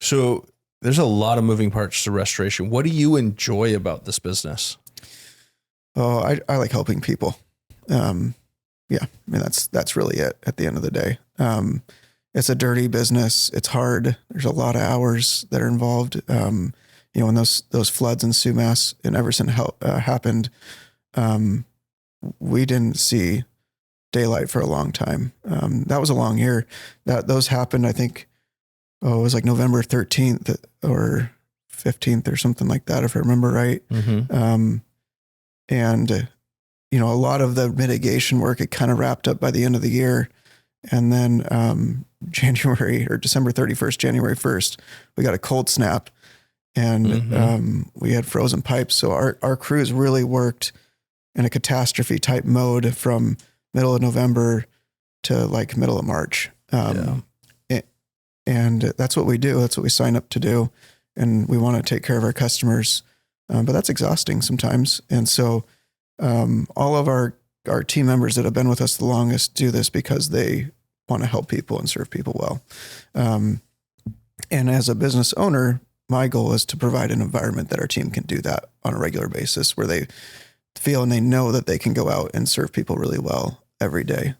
So there's a lot of moving parts to restoration. What do you enjoy about this business? Oh, I like helping people. Yeah, I mean, that's really it at the end of the day. It's a dirty business. It's hard. There's a lot of hours that are involved. When those floods in Sumas and Everson happened, we didn't see daylight for a long time. That was a long year. Those happened, I think, it was like November 13th or 15th or something like that, if I remember right. Mm-hmm. And a lot of the mitigation work, it kind of wrapped up by the end of the year. And then January or December 31st, January 1st, we got a cold snap and we had frozen pipes. So our crews really worked in a catastrophe type mode from middle of November to like middle of March. And that's what we do. That's what we sign up to do. And we want to take care of our customers. But that's exhausting sometimes. And so all of our team members that have been with us the longest do this because they want to help people and serve people well. And as a business owner, my goal is to provide an environment that our team can do that on a regular basis, where they feel and they know that they can go out and serve people really well every day.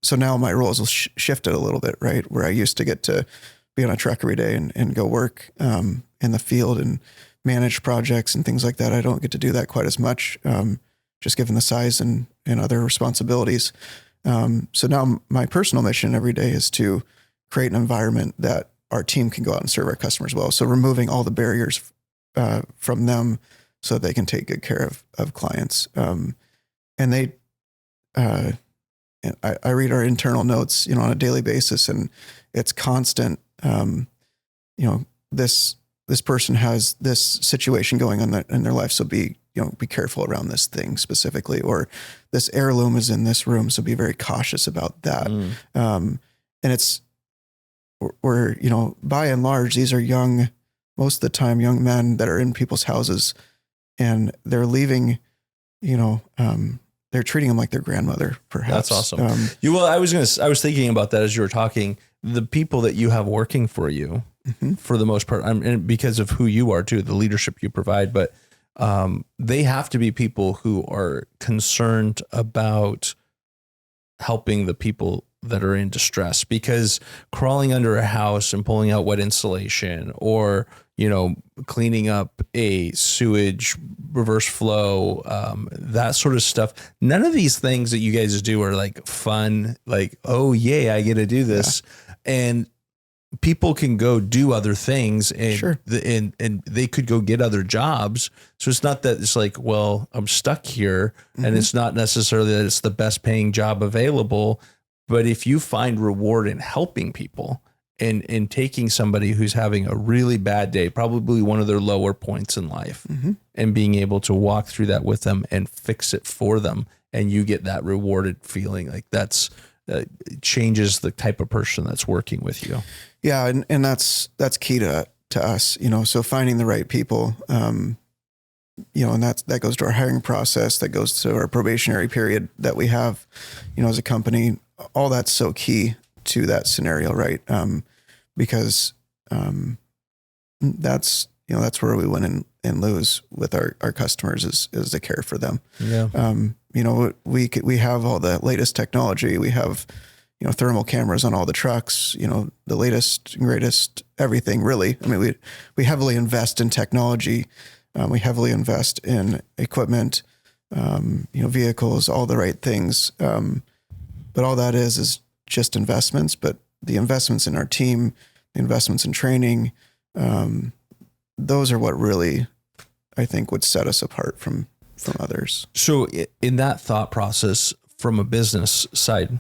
So now my roles will shifted a little bit, right? Where I used to get to be on a truck every day and go work in the field and manage projects and things like that. I don't get to do that quite as much, just given the size and other responsibilities. So now my personal mission every day is to create an environment that our team can go out and serve our customers well. So removing all the barriers from them so that they can take good care of clients. And I read our internal notes, on a daily basis, and it's constant. This person has this situation going on in their life, so be careful around this thing specifically, or this heirloom is in this room, so be very cautious about that. And we're by and large, these are most of the time young men that are in people's houses, and they're leaving, they're treating them like their grandmother, perhaps. That's awesome. I was thinking about that as you were talking. The people that you have working for you, for the most part, and because of who you are too, the leadership you provide, but they have to be people who are concerned about helping the people that are in distress, because crawling under a house and pulling out wet insulation, or cleaning up a sewage reverse flow, that sort of stuff. None of these things that you guys do are like fun, like, oh yay, I get to do this. Yeah. And people can go do other things and, sure. and they could go get other jobs. So it's not that it's like, well, I'm stuck here, and it's not necessarily that it's the best paying job available. But if you find reward in helping people and taking somebody who's having a really bad day, probably one of their lower points in life, and being able to walk through that with them and fix it for them, and you get that rewarded feeling, like that's changes the type of person that's working with you. Yeah. And that's key to us, so finding the right people, and that goes to our hiring process, that goes to our probationary period that we have, as a company. All that's so key to that scenario, right? Because that's where we win and lose with our customers is the care for them. Yeah. We have all the latest technology. We have, thermal cameras on all the trucks, the latest and greatest everything, really. I mean, we heavily invest in technology. We heavily invest in equipment, vehicles, all the right things. But all that is just investments. But the investments in our team, the investments in training, those are what really, I think, would set us apart from others. So in that thought process, from a business side,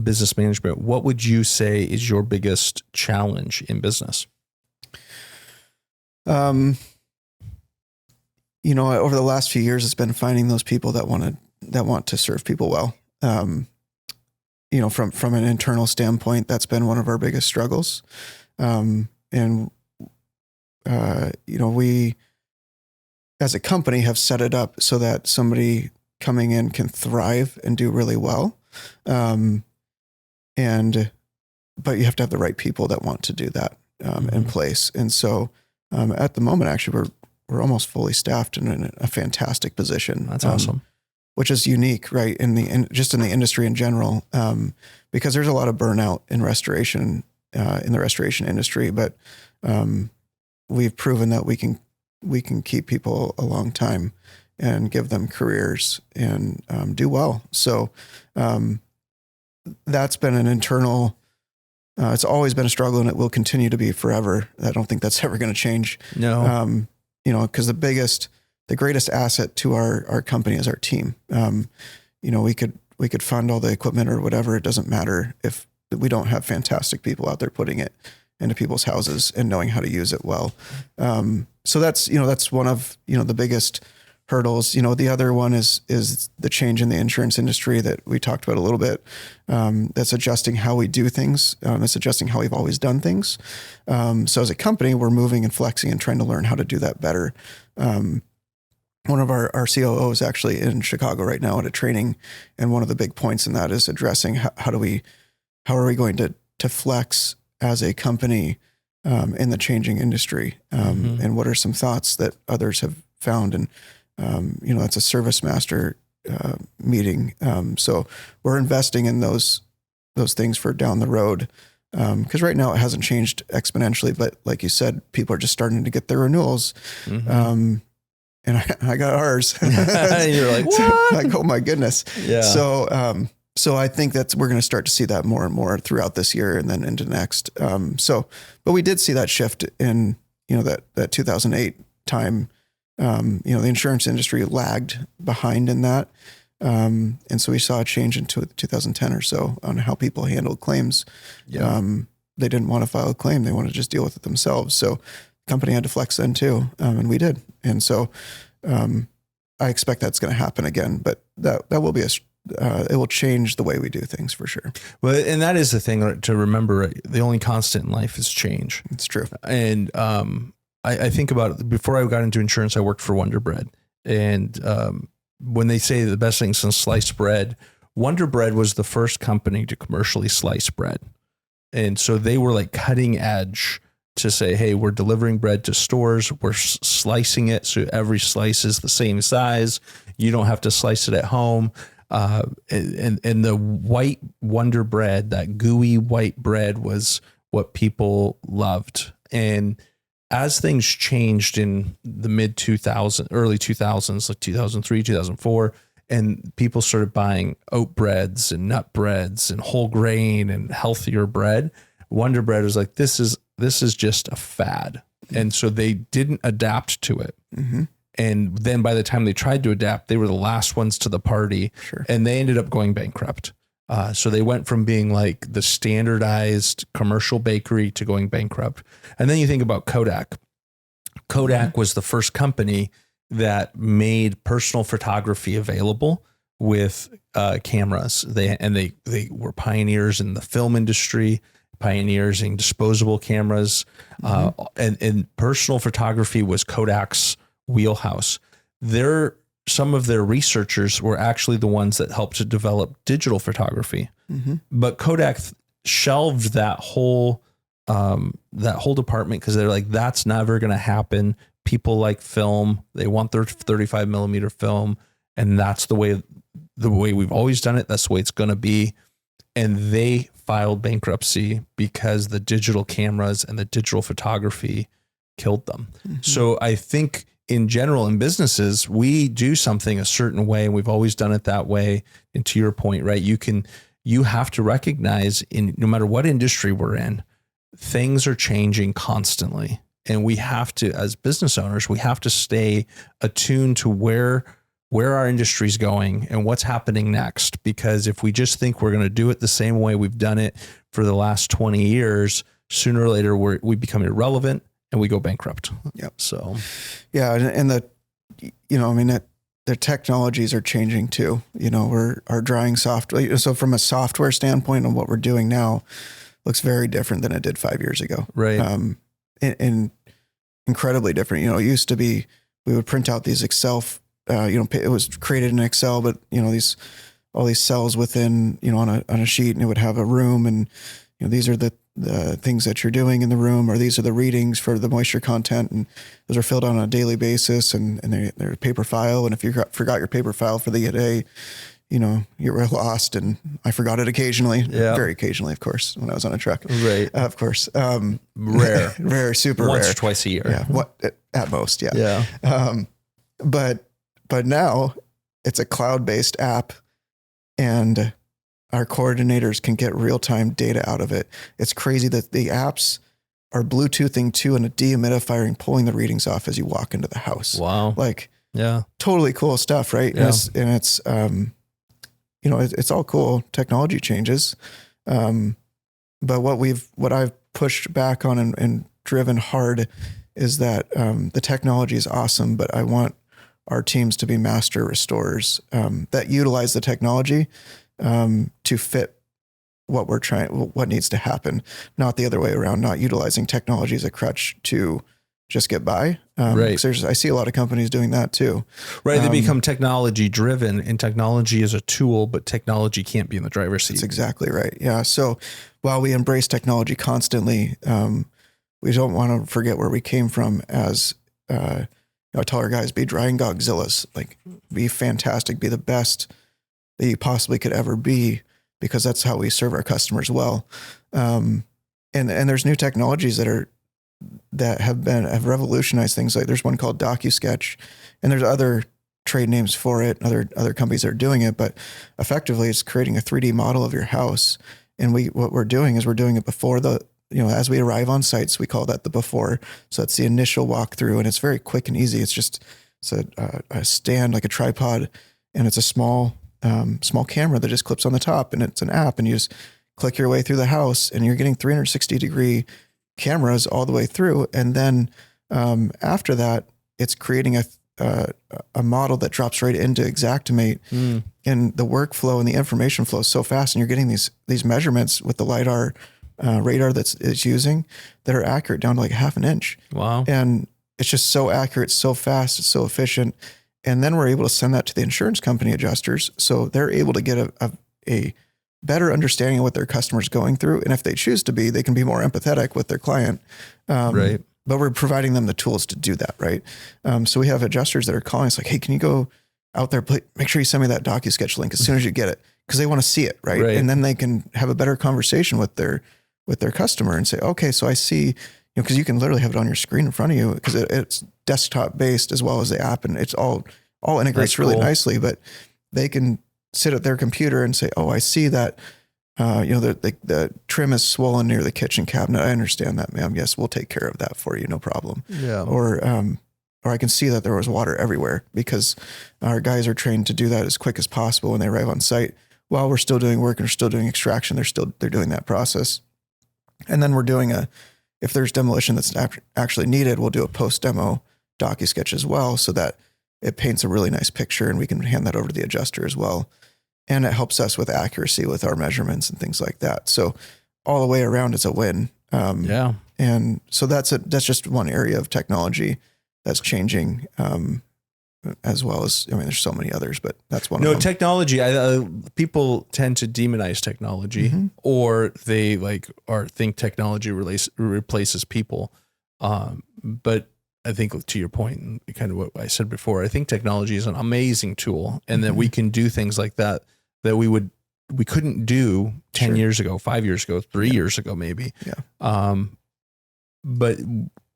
business management, what would you say is your biggest challenge in business? Over the last few years, it's been finding those people that want to serve people well. From an internal standpoint, that's been one of our biggest struggles. We as a company have set it up so that somebody coming in can thrive and do really well. And but you have to have the right people that want to do that in place. And so at the moment, actually, we're almost fully staffed and in a fantastic position. That's awesome. Which is unique, right? Just in the industry in general, because there's a lot of burnout in restoration, in the restoration industry, but we've proven that we can keep people a long time and give them careers and do well. So that's been an internal. It's always been a struggle, and it will continue to be forever. I don't think that's ever going to change. No, because the greatest asset to our company is our team. We could fund all the equipment or whatever. It doesn't matter if we don't have fantastic people out there putting it into people's houses and knowing how to use it well. So that's one of, the biggest hurdles. The other one is the change in the insurance industry that we talked about a little bit. That's adjusting how we do things. It's adjusting how we've always done things. So as a company, we're moving and flexing and trying to learn how to do that better. One of our COO is actually in Chicago right now at a training. And one of the big points in that is addressing how are we going to flex as a company in the changing industry? And what are some thoughts that others have found? And, that's a service master meeting. So we're investing in those things for down the road. Because right now it hasn't changed exponentially, but like you said, people are just starting to get their renewals. And I got ours. And you're like, what? Like, oh my goodness. Yeah. So I think we're going to start to see that more and more throughout this year and then into next. But we did see that shift in, that 2008 time. The insurance industry lagged behind in that. And so we saw a change into 2010 or so on how people handled claims. Yeah. They didn't want to file a claim. They wanted to just deal with it themselves. So the company had to flex then too. And we did. And so I expect that's going to happen again, but that will be it will change the way we do things for sure. Well, and that is the thing to remember. Right? The only constant in life is change. It's true. And I think about it. Before I got into insurance, I worked for Wonder Bread. And when they say the best thing since sliced bread, Wonder Bread was the first company to commercially slice bread. And so they were like cutting edge to say, hey, we're delivering bread to stores. We're slicing it so every slice is the same size. You don't have to slice it at home. And the white Wonder Bread, that gooey white bread, was what people loved. And as things changed in the early 2000s, like 2003, 2004, and people started buying oat breads and nut breads and whole grain and healthier bread, Wonder Bread was like, this is just a fad. And so they didn't adapt to it. Mm-hmm. And then by the time they tried to adapt, they were the last ones to the party. Sure. And they ended up going bankrupt. So they went from being like the standardized commercial bakery to going bankrupt. And then you think about Kodak. Kodak was the first company that made personal photography available with cameras. They were pioneers in the film industry, pioneers in disposable cameras, and personal photography was Kodak's wheelhouse. Some of their researchers were actually the ones that helped to develop digital photography. Mm-hmm. But Kodak shelved that whole department because they're like, that's never going to happen. People like film. They want their 35 millimeter film. And that's the way we've always done it. That's the way it's going to be. And they filed bankruptcy because the digital cameras and the digital photography killed them. Mm-hmm. So I think in general, in businesses, we do something a certain way, and we've always done it that way. And to your point, right, you have to recognize, in no matter what industry we're in, things are changing constantly. And we have to, as business owners, we have to stay attuned to where our industry is going and what's happening next. Because if we just think we're going to do it the same way we've done it for the last 20 years, sooner or later we become irrelevant and we go bankrupt. Yep. So, yeah. And the technologies are changing too. Our drying software. So from a software standpoint on what we're doing now looks very different than it did 5 years ago. Right. And incredibly different. It used to be, we would print out these Excel, it was created in Excel, but all these cells within, on a sheet, and it would have a room, and these are the things that you're doing in the room, or these are the readings for the moisture content, and those are filled out on a daily basis, and they're a paper file. And if you forgot your paper file for the day, you were lost, and I forgot it occasionally, very occasionally, of course, when I was on a truck, right? Of course, rare, super once rare, or twice a year, at most, but now it's a cloud-based app, and our coordinators can get real-time data out of it. It's crazy that the apps are Bluetoothing to and a dehumidifier and pulling the readings off as you walk into the house. Wow. Totally cool stuff, right? Yeah. And it's it's all cool technology changes. But what I've pushed back on and driven hard is that the technology is awesome, but I want our teams to be master restorers that utilize the technology to fit what needs to happen, not the other way around, not utilizing technology as a crutch to just get by. Right. I see a lot of companies doing that too. Right. They become technology driven, and technology is a tool, but technology can't be in the driver's seat. That's exactly right. Yeah. So while we embrace technology constantly, we don't want to forget where we came from as, I tell our guys, be drying Godzillas, be fantastic, be the best that you possibly could ever be, because that's how we serve our customers well. And there's new technologies that have revolutionized things. Like there's one called DocuSketch, and there's other trade names for it, other companies that are doing it, but effectively it's creating a 3D model of your house. And what we're doing is we're doing it before as we arrive on sites, we call that the before. So it's the initial walkthrough, and it's very quick and easy. It's a stand, like a tripod, and it's a small camera that just clips on the top, and it's an app, and you just click your way through the house, and you're getting 360-degree cameras all the way through. And then after that, it's creating a model that drops right into Xactimate, and the workflow and the information flow is so fast, and you're getting these measurements with the LiDAR radar it's using that are accurate down to like half an inch. Wow. And it's just so accurate, so fast, it's so efficient. And then we're able to send that to the insurance company adjusters, so they're able to get a better understanding of what their customer's going through. And if they choose to be, they can be more empathetic with their client. Right. But we're providing them the tools to do that, right? So we have adjusters that are calling us like, hey, can you go out there, make sure you send me that DocuSketch link as soon as you get it, because they want to see it, right? And then they can have a better conversation with their customer and say, okay, so I see, because you can literally have it on your screen in front of you, because it's desktop based as well as the app, and it's all integrates really nicely. But they can sit at their computer and say, oh, I see that, the trim is swollen near the kitchen cabinet. I understand that, ma'am. Yes, we'll take care of that for you. No problem. Yeah. Or I can see that there was water everywhere, because our guys are trained to do that as quick as possible when they arrive on site. While we're still doing work and we're still doing extraction, they're doing that process. And then we're doing if there's demolition that's actually needed, we'll do a post-demo DocuSketch as well, so that it paints a really nice picture, and we can hand that over to the adjuster as well. And it helps us with accuracy with our measurements and things like that. So all the way around, it's a win. And so that's just one area of technology that's changing, as well as, there's so many others, but that's one of them. Technology, people tend to demonize technology, or they think technology replaces people. But I think, to your point, and kind of what I said before, I think technology is an amazing tool, and that we can do things like that we couldn't do 10 years ago, 5 years ago, 3 years ago, maybe. Yeah. But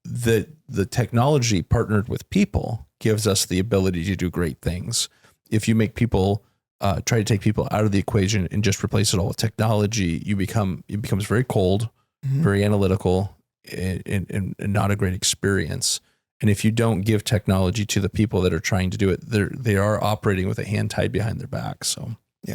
the technology partnered with people gives us the ability to do great things. If you make people try to take people out of the equation and just replace it all with technology, it becomes very cold, very analytical, and not a great experience. And if you don't give technology to the people that are trying to do it, they are operating with a hand tied behind their back. So